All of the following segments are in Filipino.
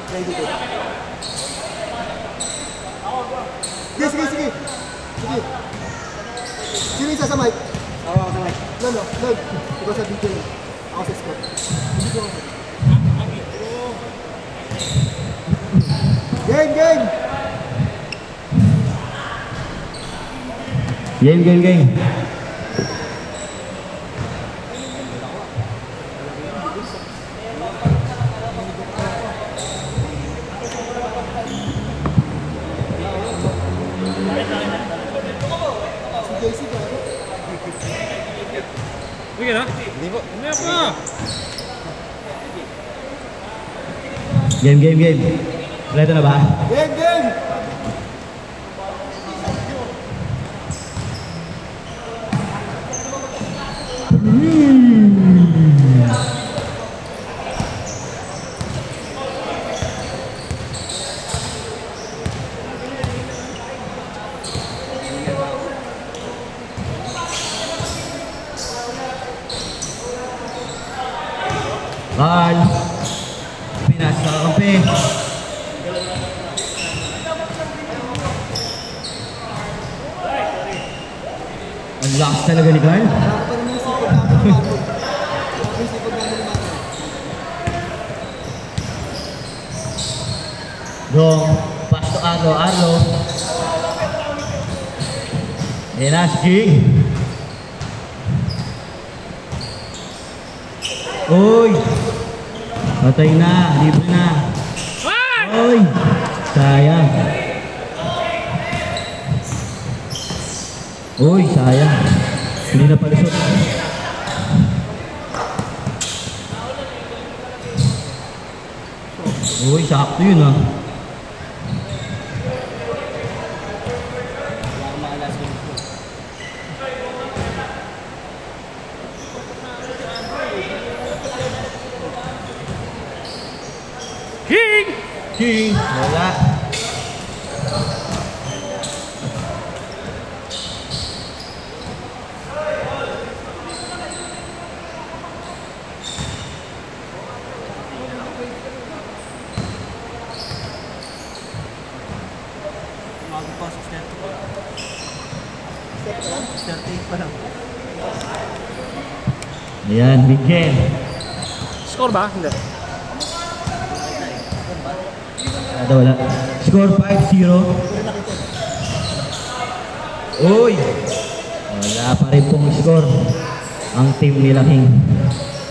Ready ko. Sige, sige, sige. Sige. Sino isa sa mic? Oo, sa mic. No, Lord. Ikaw sa DJ. Ako sa score. Hindi ko ako. Game, game! Game, game, game. Sige na? Hindi po. Hindi po. Game, game, game. Ready na ba? Game, game! Ball. Pinas sa kampi. Ang lakas talaga ni Carl. Dong, pass to Arlo, Arlo. Ayan na, si King. Uy! Patay na, libre na. Uy! Sayang. Uy, sayang. Hindi na palusot. Uy, sakto yun ah. King! King! Wala. Ayan, Miguel. Score ba? Hindi. Wala. Score 5-0. Uy! Wala pa rin pong score ang team nila King.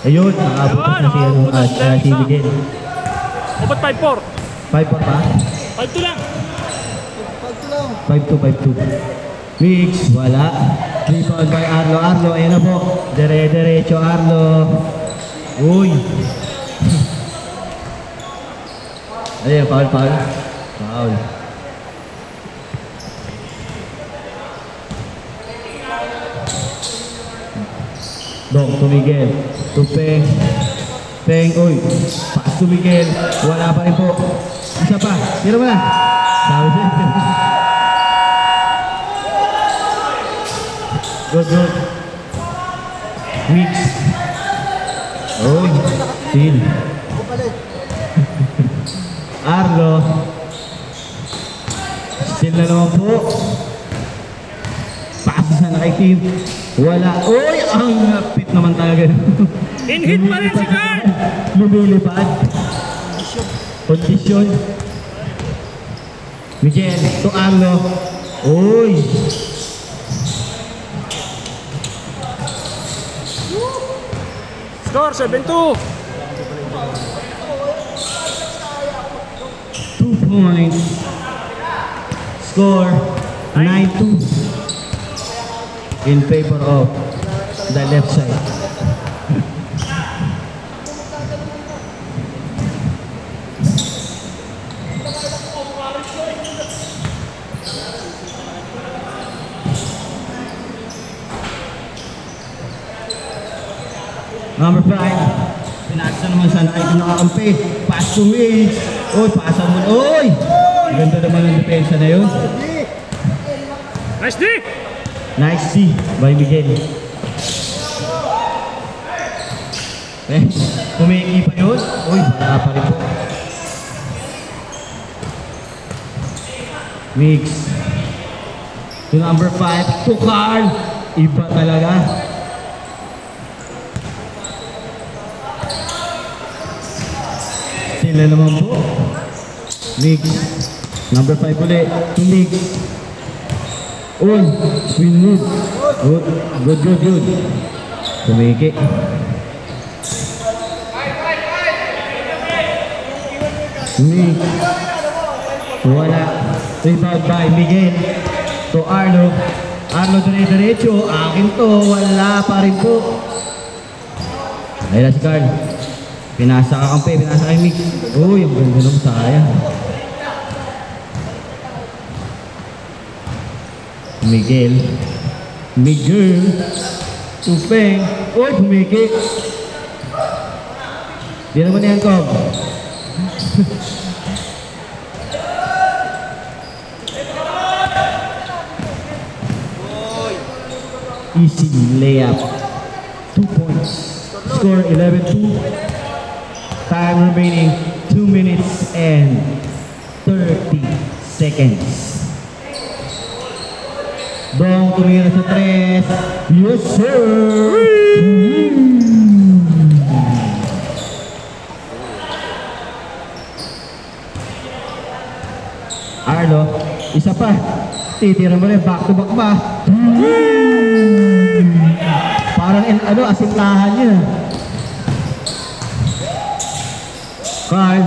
Ayun, nakabutas na si Miguel. O ba't 5-4? 5-4 pa? 5-2 lang. 5-2. Mix, wala. Rebound by Arlo. Arlo, ayan na po. Diretso Arlo. Uy! Ayan, foul. Foul. Dong to Miguel. To Peng. Peng, uy. Pass to Miguel. Wala pa rin po. Isa pa. Tira mo na. Sabi siya. Good. Mix. Uy. Steal. Arlo. Steal na naman po. Passes na kay team. Wala. Uy! Ang lapit naman talaga. In-hit pa rin si Carl! Lumilipad. Kondisyon. Miguel to Arlo. Uy! Score 7-2. 2 points. Score 9-2 in favor of the left side. Number 5. Pinasa naman sana ito nakakampi. Pass to Mix. Uy, pasa mo. Uy! Ganda naman ang depensa na yun. Nice D! Nice D by Miguel. Kumiki pa yun. Uy, wala pa rin po. Mix. To number 5, to Carl. Iba talaga. Sila naman po. Mix. Number 5 ulit. To Mix. Uy, spin move. Good. Tumiki. Mix. Wala. Rebound by Miguel. To Arlo. Arlo dire-diretso. Akin to. Wala pa rin po. Ayun na si Carl. Pinasa ka kampi. Pinasa kay Mix. Uy, ang ganda nung sayang. Miguel. Tupeng. Uy, pumiki. Di naman yan, Kong. Easy layup. 2 points. Score 11-2. Time remaining 2 minutes and 30 seconds. Dong tumira sa 3. Yes, sir! Arlo, isa pa. Titira mo rin, back to back ba? Parang asintahan niya. Carl,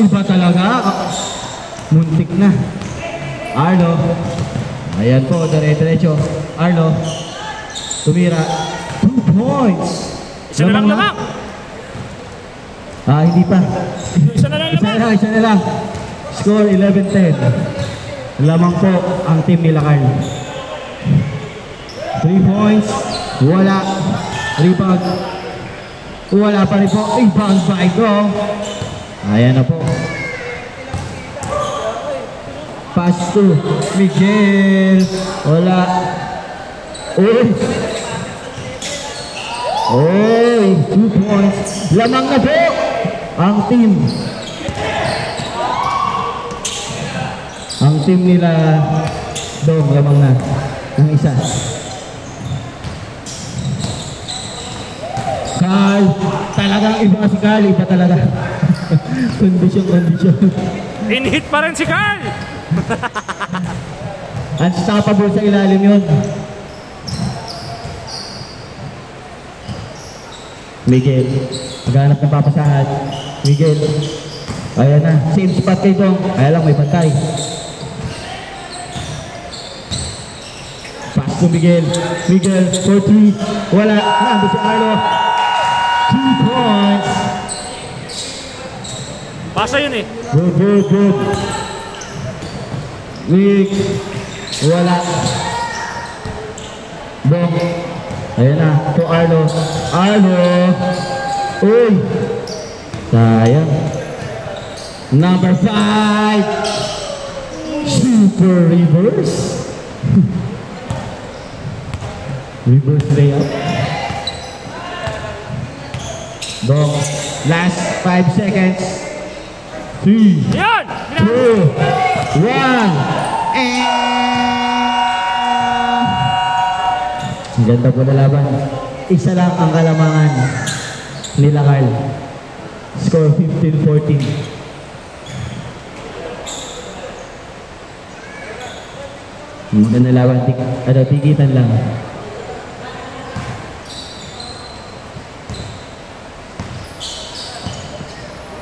iba talaga. Muntik na. Arlo. Ayan po, dire-diretso. Arlo, tumira. 2 points. Isa na lang. Hindi pa. Isa na lang. Score 11-10. Lamang po ang team nila Carl. 3 points. Wala. Rebound. Wala pa rin po. Rebound by Go. Ayan na po. Pass to Miguel. Wala. Uy, 2 points. Lamang na po ang team. Ang team nila Dong, lamang na ang isa. Carl, talagang iba si Carl. Iba talaga. Kondisyon. In-hit pa rin si Carl. Unstoppable sa ilalim yun. Miguel, maghanap ng papasahan. Miguel, ayan na, same spot kay Dong. Kaya lang may bantay. Pass to Miguel. Miguel for 3. Wala, nando si Arlo. 2 points. Pasa yun eh. Good. Nick. Wala. Dong. Ayan na. To Arlo. Uy. Sayang. Number 5. Super reverse. Reverse layup. Dong. Last 5 seconds. 3. Yan! 2, 1. Ang ganda po na laban. Isa lang ang kalamangan nila Carl. Score 15-14. Maganda laban. Tigitan lang.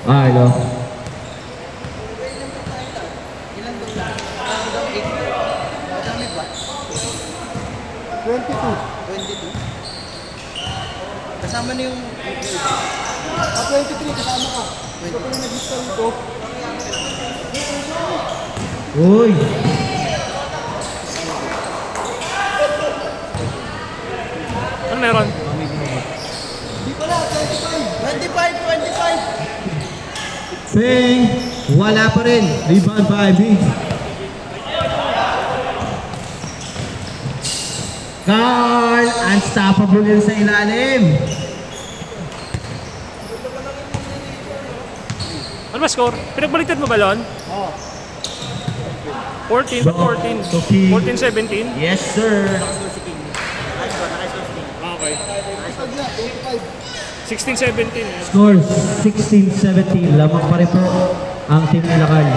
Arlo. Kasama na yung 23, kasama ka. Ito ko na nag-lista ito. Uy! Ano meron? Di pala, 25. Peng! Wala pa rin. Rebound by Big. Carl! Unstoppable yun sa ilalim. Ano ba score? Pinagbaliktad mo ba, Lon? Oo. 14 to 14. So, King. 14-17. Yes, sir. Okay. Pag na, 25. 16-17. Eh. Scores 16-17. Lamang pa rin po ang team nila Carl.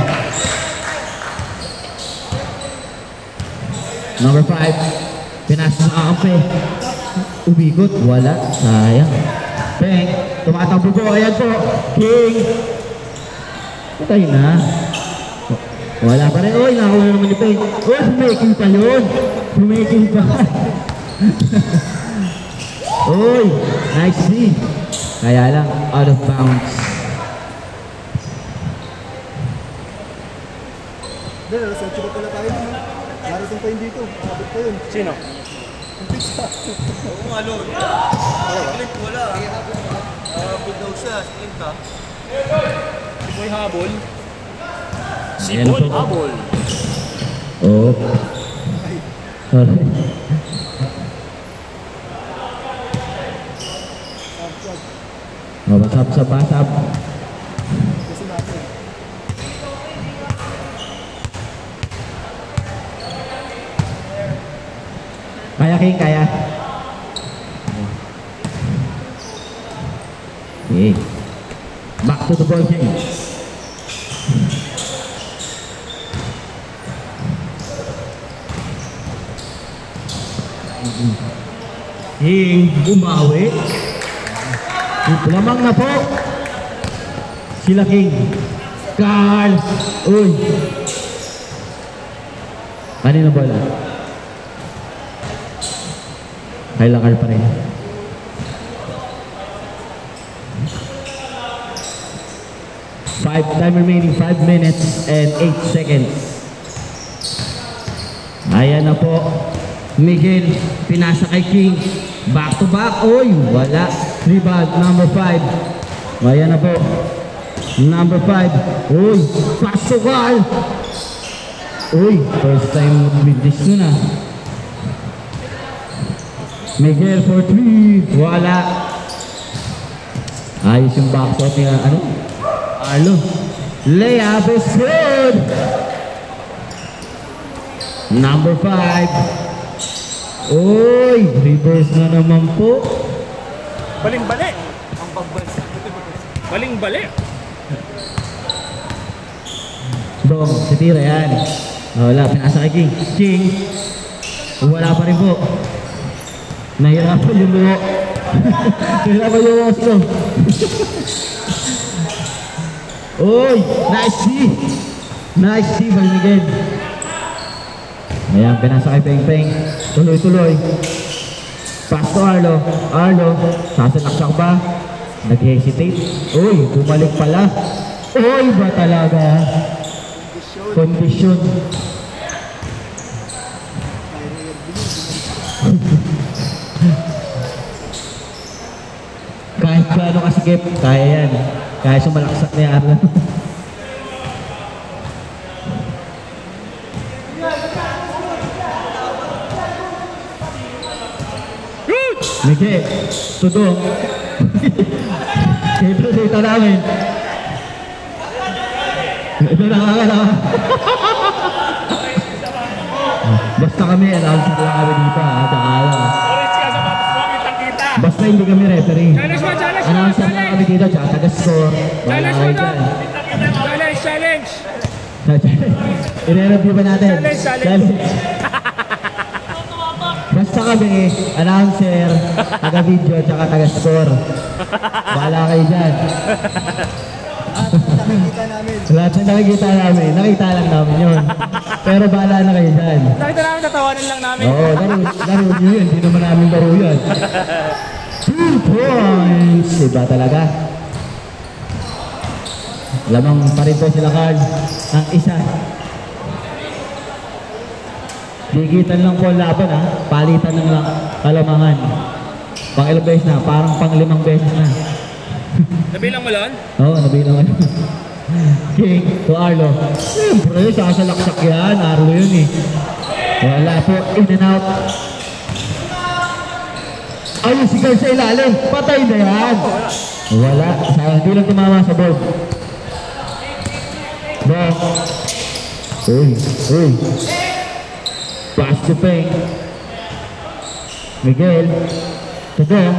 Number 5. Pinasa sa kakampi. Umigot. Wala. Sayang. Peng. Tumatakbo po. Ayan po. King. Patay na. Wala pa rin. Uy, nakakuha na naman ni Peng. Uy, humiking pa yun. Humiking pa. Uy, nice D. Kaya lang, out of bounds. Dahil, nasa 8 pa pala tayo nun. Narating pa yun dito. Abot pa yun. Sino? Ang pizza. Oo nga, Lord. Click, wala. Abot daw siya. Click ka. Si Boy Habol. Si Ayan Boy po. Habol. Oh. Sorry. Oh, basap. Kasi natin. Kaya, King, kaya. Okay. Back to the ball, King. King, bumawi. Lamang na po. Sila King. Carl. Uy. Kanina bola? Kailan Carl pa rin. Time remaining 5 minutes and 8 seconds. Ayan na po. Miguel, pinasa kay King. Back to back. Uy, wala. Rebound, number 5. Ayan na po. Number 5. Uy, pass to Carl. Uy, first time with this na. Miguel for 3. Wala. Ayos yung backshot niya. Ano? Arlo. Layup is good. Number 5. Uy, reverse na naman po. Baling-bali. Baling-bali. Dong, titira yan. Wala, pinasa kay King. King, wala pa rin po. Nahirapan yung buho. Nahirapan yung oslo. Uy, nice D. Nice D, Miguel. Ayan, pinasa kay Peng Peng. Tuloy-tuloy. Pass to Arlo. Arlo, sasalaksak ba? Nag-hesitate. Uy, bumalik pala. Uy, ba talaga? Condition. Kahit paano kasikip, kaya yan. Kaya sumalaksak ni Arlo. Miguel, tudong. Dito namin. Ito nakakala. Basta kami, announcer lang kami dito. Orange ka, sapatos mo, kitang-kita. Basta hindi kami referee. Challenge mo, challenge mo, Announcer lang kami dito, tsaka taga-score. Wala Challenge mo kayo doon. dyan. Challenge. I-review ba natin? Challenge. Basta kami, announcer, taga-video, tsaka taga-score. Wala kayo dyan. Nakikita namin. Lahat na nakikita namin, nakita lang namin yun. Pero bahala na kayo dyan. Nakita namin, tatawanan lang namin. Oo, laro nyo yun, hindi naman namin laro yun. 2 points! Iba talaga. Lamang pa rin po sila Carl. Ang isa. Digitan lang po ang laban ha. Palitan ng lang kalamangan. Pang ilang beses na, parang pang 5 beses na. Nabilang mo lang? Oo, nabilang ano. King to Arlo. Siyempre, sasalaksak yan. Arlo yun eh. Wala po, in and out. Ayun, si Carl sa ilalim. Patay na yan. Wala. Sayang, hindi lang tumama sa board. Bong. Uy, uy. Pass to Peng. Miguel. Tudong.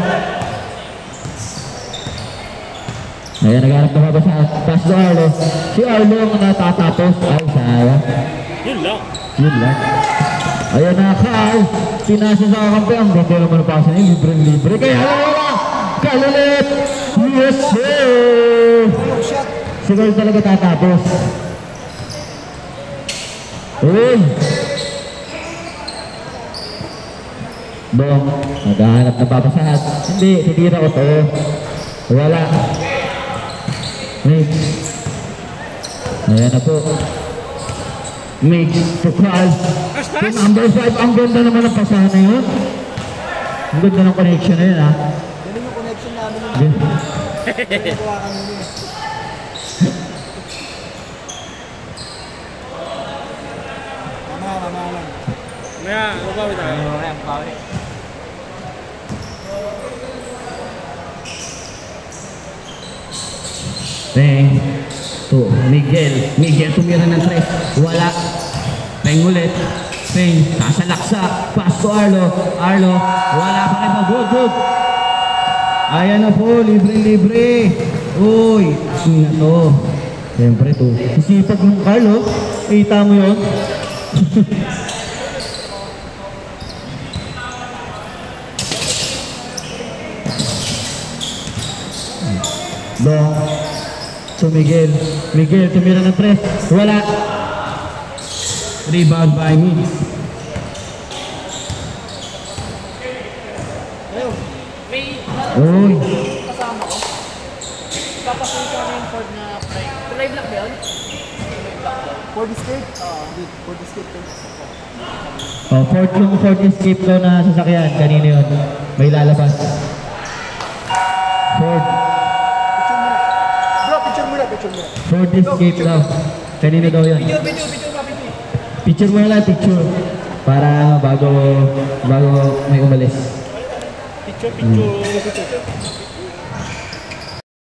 Ayan, nagharap na ba sa pass to Arlo. Si Arlo ang natatapos. Ay, sayang. Yun lang. Yun lang. Ayan na, Carl. Pinasa sa kakampi. Ang ganda naman ang pasa niya. Libre-libre. Kaya wala. Kalulit. Yes, sir. Si Carl talaga tatapos. Uy. Dong. Naghahanap na papasahat. Hindi. Titira ko to. Wala. Mig. Ayan na po. Mig to Carl. To number 5. Ang ganda naman ang pasahan na yun. Ang ganda ng connection na yun, ha? Ganun yung connection namin yun. Nagawa kami yun. Tama lang. Maya, mabawi tayo. Peng to Miguel. Miguel tumira ng 3. Wala. Peng ulit. Peng sasalaksa. Pass to Arlo. Arlo. Wala pa rin. Good. Ayan na po. Libre. Uy. Ano na to? Siyempre to. Sisipag ng Carlo. Kita mo yun? Dong. So Miguel tumira ng 3. Wala. Rebound by me. Uy. Kasama ko. Papasukin ko na yung Ford na prime. Live lock ba yun? Ford Escape? Hindi. Ford Escape. Oh, Ford Escape daw na sasakyan. Kanina yun. May lalabas. Ford. Picture muna. Ford Escape daw. Kanina daw yun. Picture mo lang, picture. Para bago may umalis. Picture.